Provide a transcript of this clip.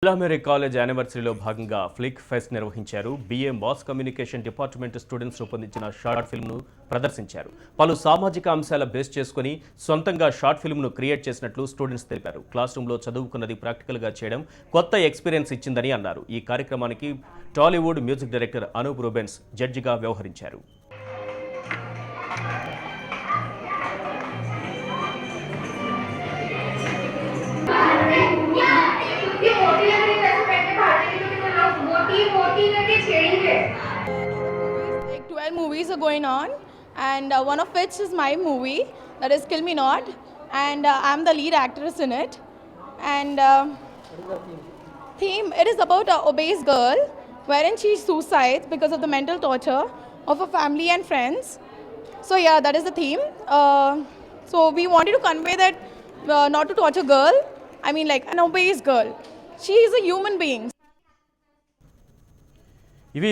బిలామెరీ college యానివర్సరీలో భాగంగా flick pest నిర్వహించారు. BA mass communication department students రూపొందించిన షార్ట్ ఫిల్మ్ను ప్రదర్శించారు. పలు సామాజిక అంశాల బేస్ చేసుకుని సొంతంగా షార్ట్ ఫిల్మ్ను క్రియేట్ చేసినట్లు స్టూడెంట్స్ తెలిపారు. క్లాస్ రూమ్లో చదువుకున్నది ప్రాక్టికల్గా చేయడం కొత్త ఎక్స్పీరియన్స్ ఇచ్చిందని అన్నారు. ఈ కార్యక్రమానికి Tollywood music director Anup Rubens జడ్జిగా వ్యవహరించారు. Like 12 movies are going on, and one of which is my movie, that is Kill Me Not, and I'm the lead actress in it. And theme, it is about a obese girl wherein she suicides because of the mental torture of her family and friends. So yeah, that is the theme. So we wanted to convey that not to torture girl, I mean like an obese girl. She is a human being. ఇవి